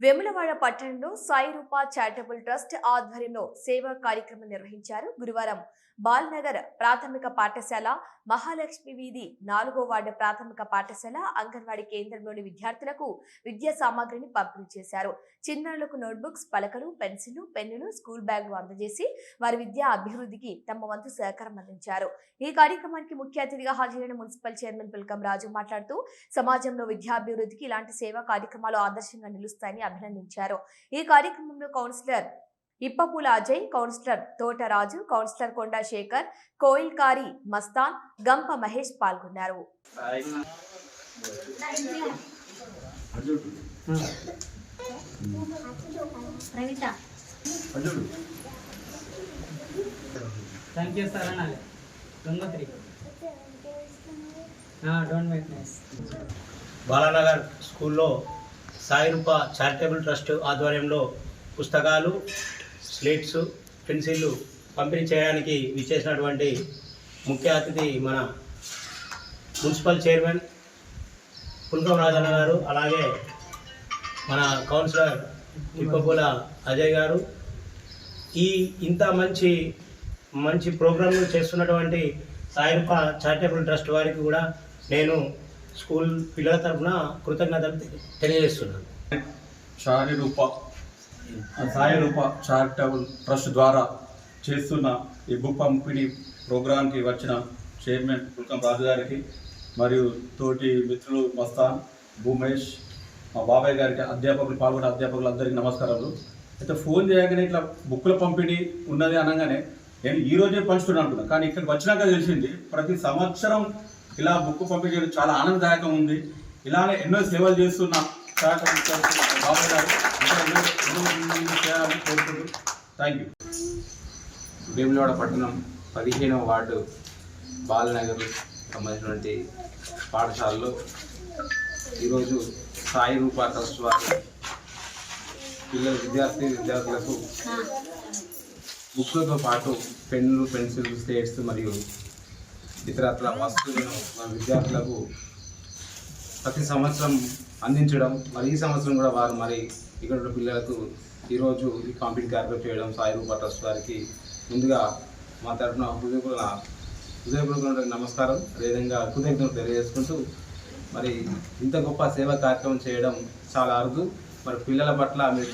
వేములవాడ పట్టణంలో సాయి రూప charitable trust ఆధ్వర్యంలో సేవా కార్యక్రమం నిర్వహించారు. గురువారం బాల్నగర్ ప్రాథమిక పాఠశాల, మహాలక్ష్మి వీధి 4వ వార్డు ప్రాథమిక పాఠశాల, అంగన్వాడీ కేంద్రంలోని విద్యార్థులకు విద్యా సామాగ్రిని పంపిణీ చేశారు. చిన్నారులకు నోట్బుక్స్, పలకలు, పెన్సిళ్లు, పెన్నులు, స్కూల్ బ్యాగులు అందజేసి వారి విద్యా అభివృద్ధికి తమ వంతు సహకారం అందించారు. ఈ కార్యక్రమానికి ముఖ్య అతిథిగా హాజరైన మున్సిపల్ చైర్మన్ పుల్కం రాజు మాట్లాడుతూ సమాజంలో విద్యాభివృద్ధికి ఇలాంటి సేవా కార్యక్రమాలు ఆదర్శంగా నిలుస్తాయని అభినందించారు. ఈ కార్యక్రమంలో councillor Ippapula Ajay, councillor Thotaraju, councillor Konda Shekar, Koilkari Mastan, Gampa Mahesh పాల్గొన్నారు. బాలానగర్ స్కూల్లో సాయి రూప చారిటబుల్ ట్రస్ట్ ఆధ్వర్యంలో పుస్తకాలు, స్లేట్స్, పెన్సిళ్ళు పంపిణీ చేయడానికి విచ్చేసినటువంటి ముఖ్య అతిథి మన మున్సిపల్ చైర్మన్ పుల్కం రాజన్న గారు, అలాగే మన కౌన్సిలర్ ఇప్పపూల అజయ్ గారు. ఇంత మంచి ప్రోగ్రాంలు చేస్తున్నటువంటి సాయి రూప చారిటబుల్ ట్రస్ట్ వారికి కూడా నేను స్కూల్ పిల్లల తరఫున కృతజ్ఞతలు తెలియజేస్తున్నాను. సాయి రూప చారిటబుల్ ట్రస్ట్ ద్వారా చేస్తున్న ఈ బుక్ పంపిణీ ప్రోగ్రాంకి వచ్చిన చైర్మన్ పుల్కం రాజు గారికి మరియు తోటి మిత్రులు మస్తాన్, భూమేష్, మా బాబాయ్ గారికి, అధ్యాపకులు పాల్గొన్న అధ్యాపకులందరికీ నమస్కారాలు. అయితే ఫోన్ చేయగానే ఇట్లా బుక్కుల పంపిణీ ఉన్నది అనగానే నేను ఈరోజే పంచుతున్నాను అనుకున్నాను, కానీ ఇక్కడికి వచ్చినాక తెలిసింది ప్రతి సంవత్సరం ఇలా బుక్ పంపిణీ చేయడం చాలా ఆనందదాయకం ఉంది. ఇలానే ఎన్నో సేవలు చేస్తున్న బాబాయ్ గారు చేయాలని కోరుకుంటూ థ్యాంక్ యూ. వేములవాడ పట్టణం 15వ వార్డు బాలనగర్ సంబంధించినటువంటి పాఠశాలలో ఈరోజు సాయి రూప ట్రస్ట్ వారు విద్యార్థులకు బుక్లతో పాటు పెన్నులు, పెన్సిల్స్, స్లేట్స్ మరియు ఇతరత్ర వస్తువులను మన విద్యార్థులకు ప్రతి సంవత్సరం అందించడం, మరి ఈ సంవత్సరం కూడా వారు మరి ఇక్కడ ఉన్న పిల్లలకు ఈరోజు ఈ కాంపిటీ కార్యక్రమం చేయడం సాయి రూప ట్రస్ట్ వారికి ముందుగా మా తరఫున హృదయపూర్వక నమస్కారం, అదేవిధంగా కృతజ్ఞతలు తెలియజేసుకుంటూ మరి ఇంత గొప్ప సేవా కార్యక్రమం చేయడం చాలా అరుదు. మరి పిల్లల పట్ల మీరు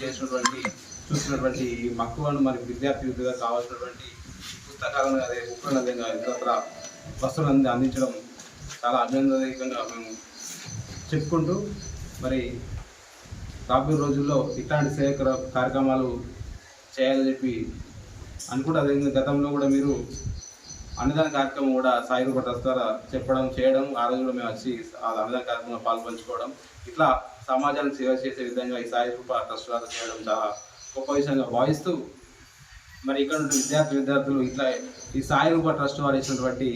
చూస్తున్నటువంటి ఈ మక్కువను మరి విద్యార్థులుగా కావాల్సినటువంటి పుస్తకాలను, అదే బుక్కులను, అదేవిధంగా ఇతరత్ర వస్తువులను అందించడం చాలా అభినందనీయంగా మేము చెప్పుకుంటూ మరి రాబోయే రోజుల్లో ఇట్లాంటి సేవ కార్యక్రమాలు చేయాలని చెప్పి అనుకుంటే, అదేవిధంగా గతంలో కూడా మీరు అన్నదాన కార్యక్రమం కూడా సాయి రూప ట్రస్ట్ ద్వారా చేయడం ఆ రోజు కూడా మేము వచ్చి ఆ అన్నదాన కార్యక్రమంలో పాల్పంచుకోవడం, ఇట్లా సమాజానికి సేవ చేసే విధంగా ఈ సాయి రూప ట్రస్ట్ ద్వారా చేయడం చాలా గొప్ప విషయంగా భావిస్తూ మరి ఇక్కడ ఉన్న విద్యార్థులు ఇట్లా ఈ సాయి రూప ట్రస్ట్ వారు ఇచ్చినటువంటి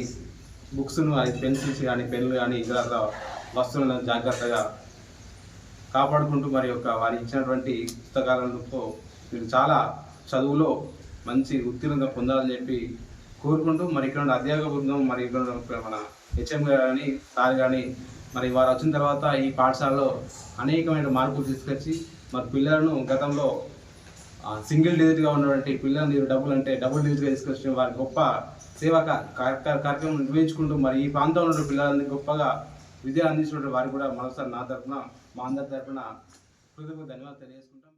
బుక్స్ను, పెన్సిల్స్ కానీ, పెన్నులు కానీ, ఇతర వస్తువులను జాగ్రత్తగా కాపాడుకుంటూ మరి వారు ఇచ్చినటువంటి పుస్తకాలతో మీరు చాలా చదువులో మంచి ఉత్తీర్ణత పొందాలని చెప్పి కోరుకుంటూ మరి ఇక్కడ అధ్యాపక బృందం, మరి ఇక్కడ మన హెచ్ఎం కానీ, సార్ కానీ మరి వారు వచ్చిన తర్వాత ఈ పాఠశాలలో అనేకమైన మార్పులు తీసుకొచ్చి మరి పిల్లలను గతంలో సింగిల్ డిజిట్గా ఉన్నటువంటి పిల్లలు డబుల్ డిజిట్గా తీసుకొచ్చి వారి గొప్ప సేవా కార్యక్రమం నిర్వహించుకుంటూ మరి ఈ ప్రాంతంలో ఉన్న పిల్లలందరికీ గొప్పగా విద్య అందించినటువంటి వారికి కూడా మరోసారి నా తరఫున, మా అందరి తరఫున కృతజ్ఞతలు ధన్యవాదాలు తెలియజేసుకుంటాం.